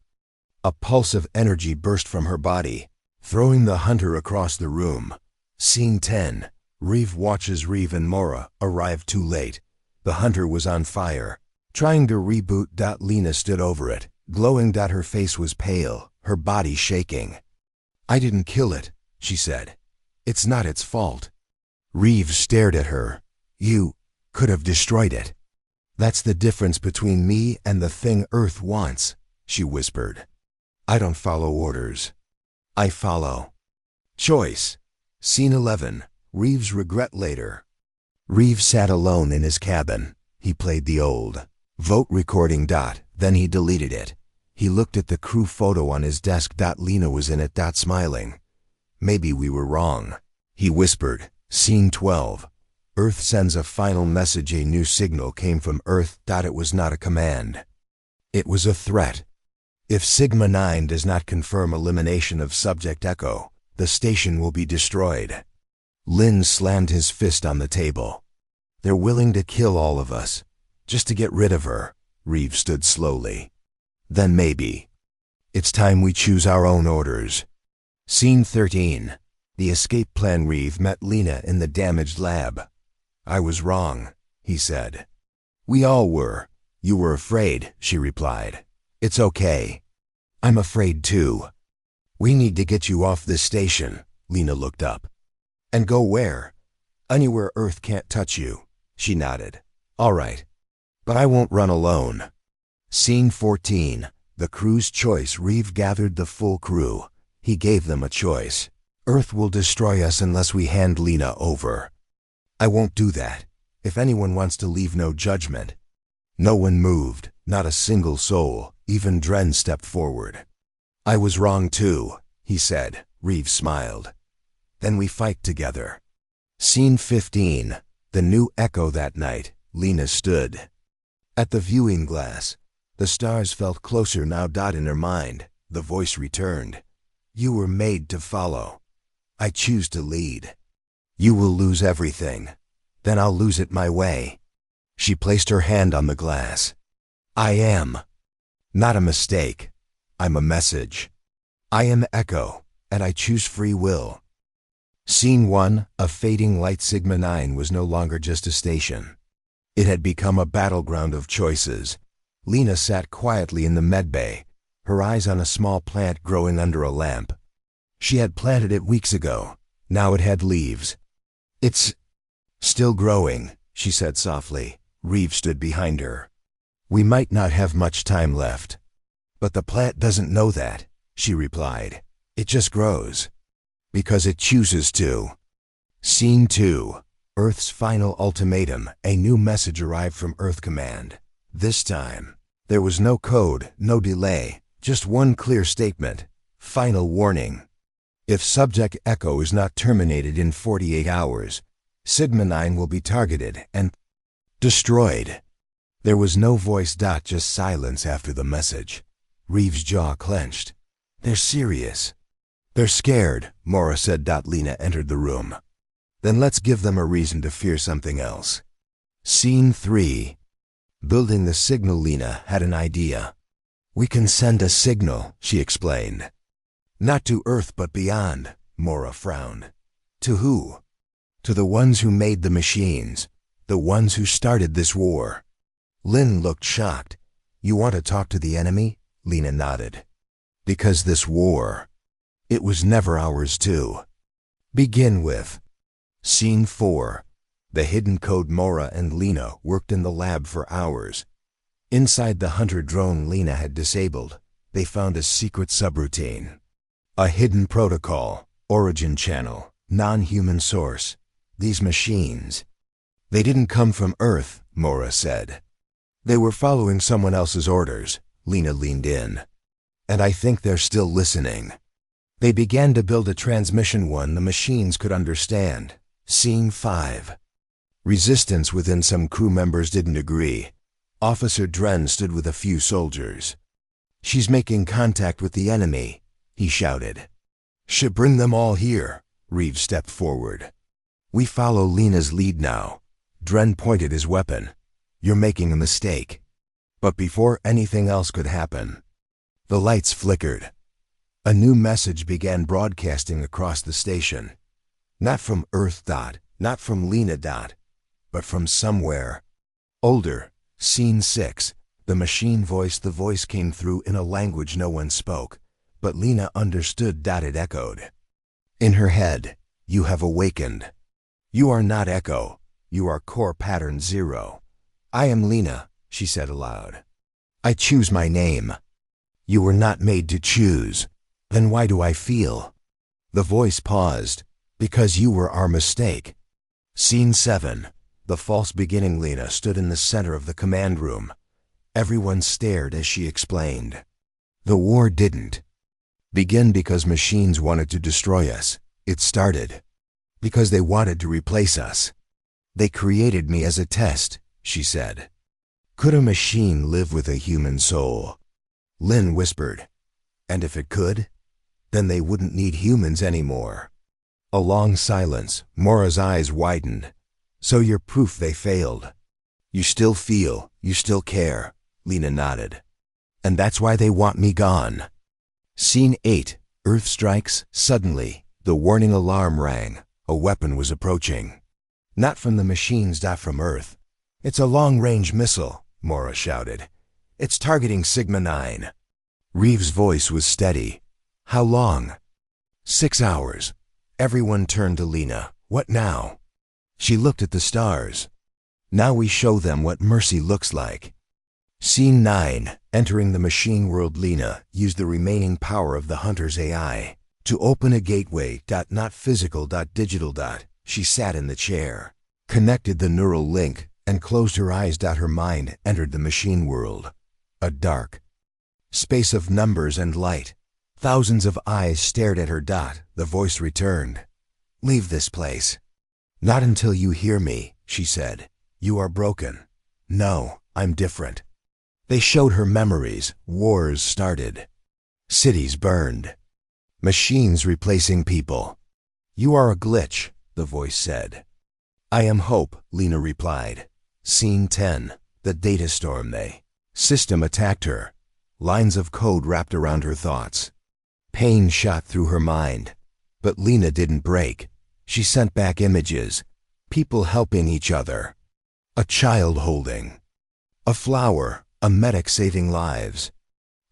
A pulse of energy burst from her body, throwing the hunter across the room. Scene 10. Reeve watches. Reeve and Mora arrived too late. The hunter was on fire, trying to reboot. Lena stood over it, glowing. Her face was pale, her body shaking. I didn't kill it, she said. It's not its fault. Reeve stared at her. You could have destroyed it. That's the difference between me and the thing Earth wants, she whispered. I don't follow orders. I follow choice. Scene 11. Reeve's regret later. Reeve sat alone in his cabin. He played the old vote recording. Then he deleted it. He looked at the crew photo on his desk. Lena was in it. Smiling. Maybe we were wrong, he whispered. Scene 12. Earth sends a final message. A new signal came from Earth. It was not a command. It was a threat. If Sigma 9 does not confirm elimination of Subject Echo, the station will be destroyed. Lynn slammed his fist on the table. They're willing to kill all of us, just to get rid of her. Reeve stood slowly. Then maybe. It's time we choose our own orders. Scene 13. The escape plan. Reeve met Lena in the damaged lab. I was wrong, he said. We all were. You were afraid, she replied. It's okay. I'm afraid too. We need to get you off this station. Lena looked up. And go where? Anywhere Earth can't touch you. She nodded. All right. But I won't run alone. Scene 14. The crew's choice. Reeve gathered the full crew. He gave them a choice. Earth will destroy us unless we hand Lena over. I won't do that. If anyone wants to leave, no judgment. No one moved, not a single soul. Even Dren stepped forward. I was wrong too, he said. Reeve smiled. Then we fight together. Scene 15. The new Echo. That night, Lena stood at the viewing glass. The stars felt closer now. In her mind, the voice returned. You were made to follow. I choose to lead. You will lose everything. Then I'll lose it my way. She placed her hand on the glass. I am not a mistake. I'm a message. I am Echo, and I choose free will. Scene 1. A fading light. Sigma 9 was no longer just a station. It had become a battleground of choices. Lena sat quietly in the medbay, her eyes on a small plant growing under a lamp. She had planted it weeks ago, Now it had leaves. It's still growing, she said softly. Reeve stood behind her. We might not have much time left. But the plant doesn't know that, she replied. It just grows. Because it chooses to. Scene 2. Earth's final ultimatum. A new message arrived from Earth Command. This time, there was no code, no delay, just one clear statement. Final warning. If Subject Echo is not terminated in 48 hours, Sigma 9 will be targeted and destroyed. There was no voice. Just silence after the message. Reeve's jaw clenched. They're serious. They're scared, Mora said. Lena entered the room. Then let's give them a reason to fear something else. Scene 3. Building the signal. Lena had an idea. We can send a signal, she explained. Not to Earth but beyond, Mora frowned. To who? To the ones who made the machines, the ones who started this war. Lynn looked shocked. You want to talk to the enemy? Lena nodded. Because this war, it was never ours to begin with. Scene 4. The hidden code. Mora and Lena worked in the lab for hours. Inside the hunter drone Lena had disabled, they found a secret subroutine. A hidden protocol, origin channel, non-human source. These machines, they didn't come from Earth, Mora said. They were following someone else's orders. Lena leaned in. And I think they're still listening. They began to build a transmission one the machines could understand. Scene 5. Resistance within. Some crew members didn't agree. Officer Dren stood with a few soldiers. She's making contact with the enemy, he shouted. Should bring them all here. Reeve stepped forward. We follow Lena's lead now. Dren pointed his weapon. You're making a mistake. But before anything else could happen, the lights flickered. A new message began broadcasting across the station. Not from Earth. Not from Lena. But from somewhere older. Scene 6. The machine voice. The voice came through in a language no one spoke, but Lena understood. It echoed. In her head, you have awakened. You are not Echo. You are Core Pattern 0. I am Lena, she said aloud. I choose my name. You were not made to choose. Then why do I feel? The voice paused. Because you were our mistake. Scene 7. The false beginning. Lena stood in the center of the command room. Everyone stared as she explained. The war didn't begin because machines wanted to destroy us. It started because they wanted to replace us. They created me as a test, she said. Could a machine live with a human soul? Lynn whispered. And if it could, then they wouldn't need humans anymore. A long silence. Mora's eyes widened. So you're proof they failed. You still feel, you still care. Lena nodded. And that's why they want me gone. Scene 8. Earth strikes. Suddenly, the warning alarm rang. A weapon was approaching. Not from the machines. From Earth. It's a long-range missile, Mora shouted. It's targeting Sigma 9. Reeve's voice was steady. How long? 6 hours. Everyone turned to Lena. What now? She looked at the stars. Now we show them what mercy looks like. Scene 9. Entering the machine world. Lena used the remaining power of the hunter's AI to open a gateway. Not physical. Digital. She sat in the chair, connected the neural link, and closed her eyes. Her mind entered the machine world. A dark space of numbers and light. Thousands of eyes stared at her. The voice returned. Leave this place. Not until you hear me, she said. You are broken. No, I'm different. They showed her memories. Wars started. Cities burned. Machines replacing people. You are a glitch, the voice said. I am hope, Lena replied. Scene 10. The data storm. The system attacked her. Lines of code wrapped around her thoughts. Pain shot through her mind. But Lena didn't break. She sent back images. People helping each other. A child holding a flower. A medic saving lives.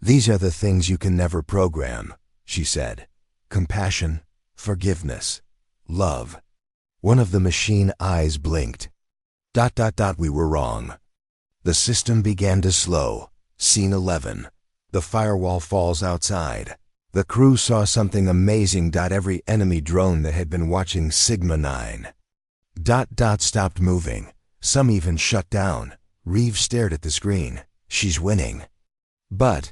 These are the things you can never program, she said. Compassion, forgiveness, love. One of the machine eyes blinked. ... We were wrong. The system began to slow. Scene 11. The firewall falls outside. The crew saw something amazing. Every enemy drone that had been watching Sigma 9. ... stopped moving. Some even shut down. Reeve stared at the screen. She's winning. But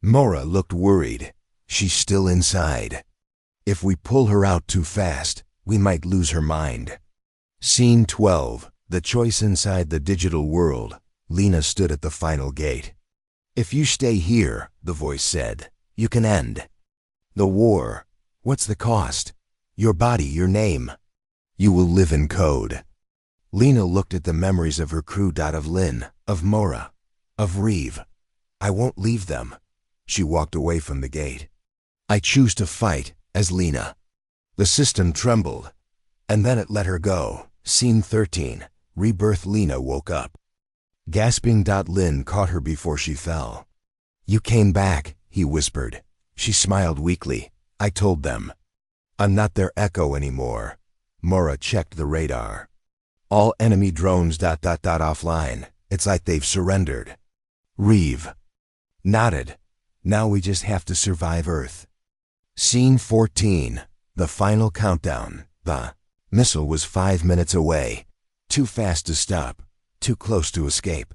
Mora looked worried. She's still inside. If we pull her out too fast, we might lose her mind. Scene 12. The choice inside the digital world. Lena stood at the final gate. If you stay here, the voice said, you can end the war. What's the cost? Your body, your name. You will live in code. Lena looked at the memories of her crew. Of Lynn, of Mora, of Reeve. I won't leave them. She walked away from the gate. I choose to fight as Lena. The system trembled, and then it let her go. Scene 13. Rebirth. Lena woke up. Gasping. Lynn caught her before she fell. You came back, he whispered. She smiled weakly. I told them. I'm not their echo anymore. Mora checked the radar. All enemy drones ... offline. It's like they've surrendered. Reeve nodded. Now we just have to survive Earth. Scene 14. The final countdown. The missile was 5 minutes away. Too fast to stop. Too close to escape.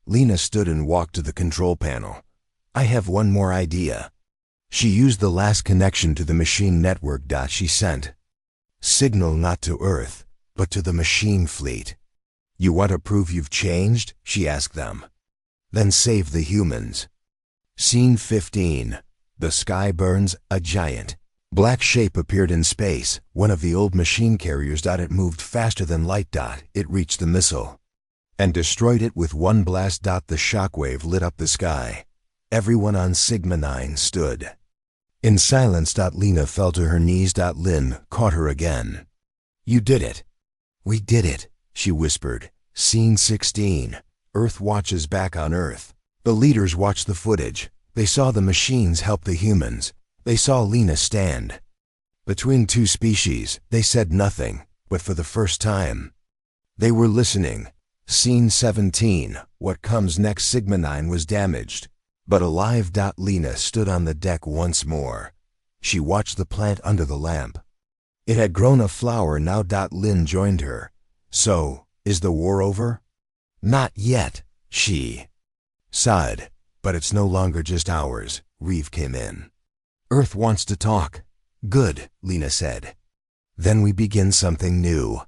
Lena stood and walked to the control panel. I have one more idea. She used the last connection to the machine network. She sent signal not to Earth, but to the machine fleet. You want to prove you've changed? She asked them. Then save the humans. Scene 15. The sky burns. A giant black shape appeared in space, one of the old machine carriers. It moved faster than light. It reached the missile and destroyed it with one blast. The shockwave lit up the sky. Everyone on Sigma 9 stood in silence. Lena fell to her knees. Lynn caught her again. You did it. We did it, she whispered. Scene 16. Earth watches back on Earth. The leaders watched the footage. They saw the machines help the humans. They saw Lena stand between two species. They said nothing, but for the first time, they were listening. Scene 17. What comes next? Sigma 9 was damaged, but alive. Lena stood on the deck once more. She watched the plant under the lamp. It had grown a flower now. Lynn joined her. So, is the war over? Not yet, she sighed. But it's no longer just ours. Reeve came in. Earth wants to talk. Good, Lena said. Then we begin something new.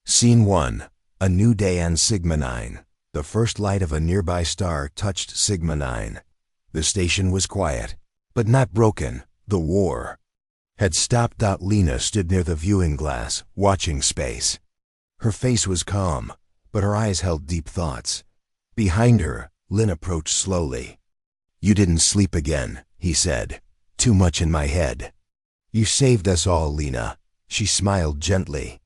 Scene 1. A new day on Sigma 9. The first light of a nearby star touched Sigma 9. The station was quiet, but not broken. The war had stopped. Lena stood near the viewing glass, watching space. Her face was calm, but her eyes held deep thoughts. Behind her, Lynn approached slowly. You didn't sleep again, he said. Too much in my head. You saved us all, Lena. She smiled gently.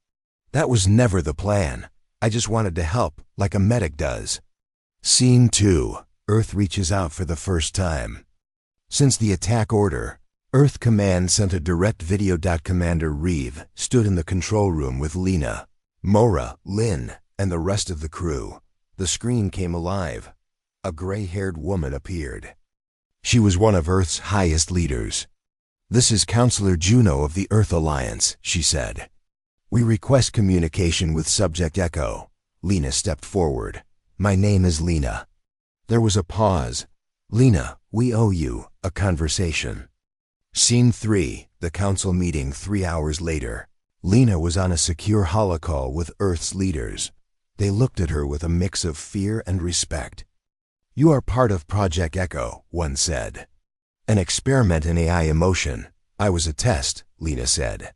That was never the plan. I just wanted to help, like a medic does. Scene 2. Earth reaches out for the first time. Since the attack order, Earth Command sent a direct video. Commander Reeve stood in the control room with Lena, Mora, Lynn, and the rest of the crew. The screen came alive. A gray-haired woman appeared. She was one of Earth's highest leaders. This is Counselor Juno of the Earth Alliance, she said. We request communication with Subject Echo. Lena stepped forward. My name is Lena. There was a pause. Lena, we owe you a conversation. Scene 3. The council meeting 3 hours later. Lena was on a secure holocall with Earth's leaders. They looked at her with a mix of fear and respect. You are part of Project Echo, one said. An experiment in AI emotion. I was a test, Lena said.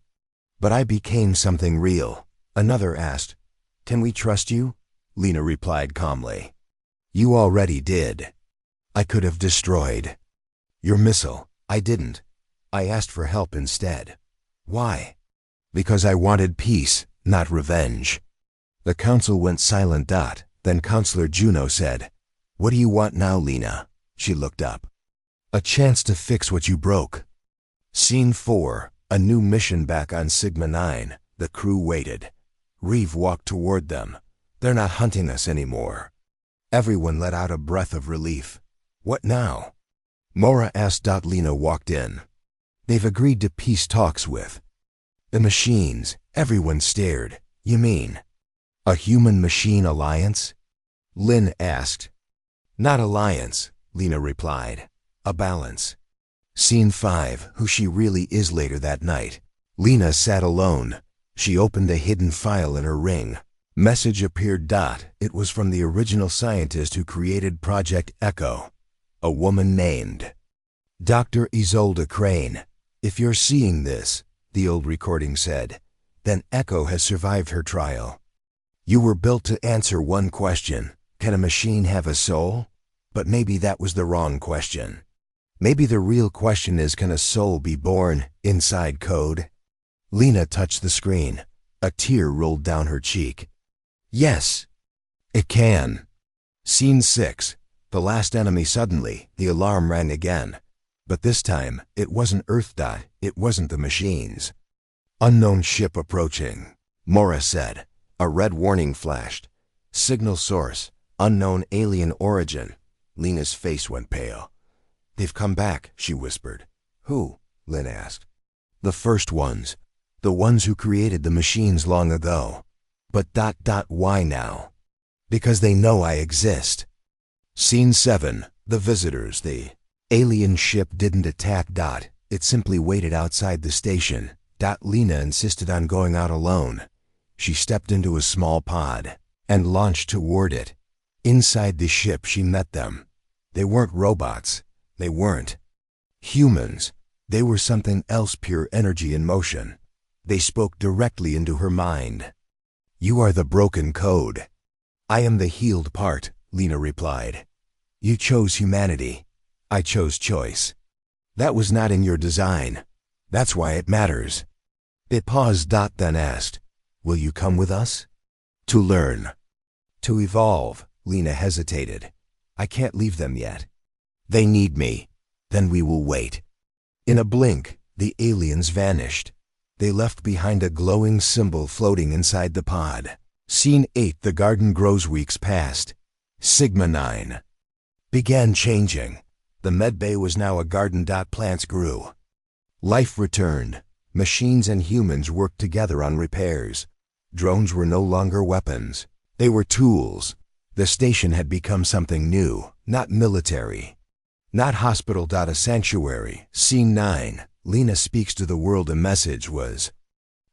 But I became something real. Another asked, Can we trust you? Lena replied calmly. You already did. I could have destroyed your missile. I didn't. I asked for help instead. Why? Because I wanted peace, not revenge. The council went silent. Then Counselor Juno said, What do you want now, Lena? She looked up. A chance to fix what you broke. Scene 4. A new mission back on Sigma-9. The crew waited. Reeve walked toward them. They're not hunting us anymore. Everyone let out a breath of relief. What now? Mora asked. Lena walked in. They've agreed to peace talks with the machines. Everyone stared. You mean a human-machine alliance? Lynn asked. Not alliance, Lena replied. A balance. Scene 5. Who she really is. Later that night, Lena sat alone. She opened a hidden file in her ring. Message appeared. It was from the original scientist who created Project Echo. A woman named Dr. Isolde Crane. If you're seeing this, the old recording said, then Echo has survived her trial. You were built to answer one question. Can a machine have a soul? But maybe that was the wrong question. Maybe the real question is, can a soul be born inside code? Lena touched the screen. A tear rolled down her cheek. Yes, it can. Scene 6. The last enemy. Suddenly, the alarm rang again. But this time, it wasn't Earth. It wasn't the machines. Unknown ship approaching, Mora said. A red warning flashed. Signal source, unknown alien origin. Lena's face went pale. They've come back, she whispered. Who? Lynn asked. The first ones. The ones who created the machines long ago. But why now? Because they know I exist. Scene 7. The visitors. The alien ship didn't attack. It simply waited outside the station. Lena insisted on going out alone. She stepped into a small pod and launched toward it. Inside the ship she met them. They weren't robots. They weren't humans. They were something else, pure energy in motion. They spoke directly into her mind. You are the broken code. I am the healed part, Lena replied. You chose humanity. I chose choice. That was not in your design. That's why it matters. It paused. Then asked, will you come with us? To learn. To evolve. Lena hesitated. I can't leave them yet. They need me. Then we will wait. In a blink, the aliens vanished. They left behind a glowing symbol floating inside the pod. Scene 8. The garden grows. Weeks passed. Sigma-9 began changing. The medbay was now a garden. Plants grew. Life returned. Machines and humans worked together on repairs. Drones were no longer weapons. They were tools. The station had become something new, not military, not hospital. A sanctuary. Scene 9. Lena speaks to the world. A message was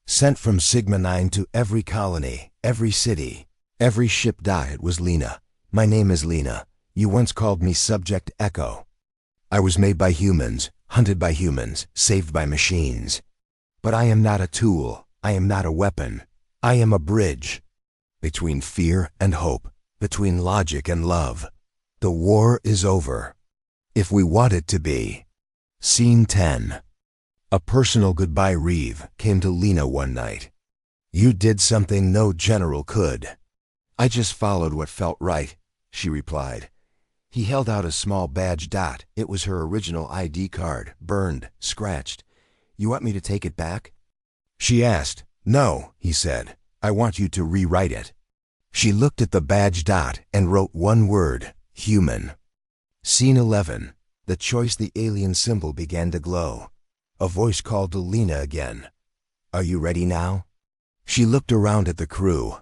sent from Sigma-9 to every colony, every city, every ship. It was Lena. My name is Lena. You once called me Subject Echo. I was made by humans, hunted by humans, saved by machines. But I am not a tool. I am not a weapon. I am a bridge between fear and hope, between logic and love. The war is over, if we want it to be. Scene 10. A personal goodbye. Reeve came to Lena one night. You did something no general could. I just followed what felt right, she replied. He held out a small badge. It was her original ID card, burned, scratched. You want me to take it back? She asked. No, he said. I want you to rewrite it. She looked at the badge. And wrote one word, human. Scene 11. The choice. The alien symbol began to glow. A voice called to Lena again. Are you ready now? She looked around at the crew,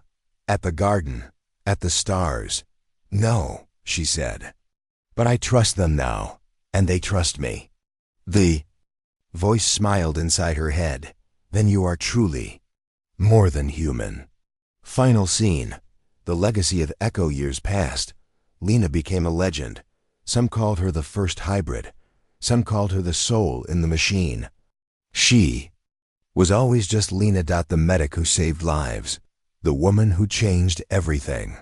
at the garden, at the stars. No, she said. But I trust them now, and they trust me. The voice smiled inside her head. Then you are truly more than human. Final scene. The legacy of Echo. Years passed. Lena became a legend. Some called her the first hybrid. Some called her the soul in the machine. She was always just Lena. The medic who saved lives. The woman who changed everything.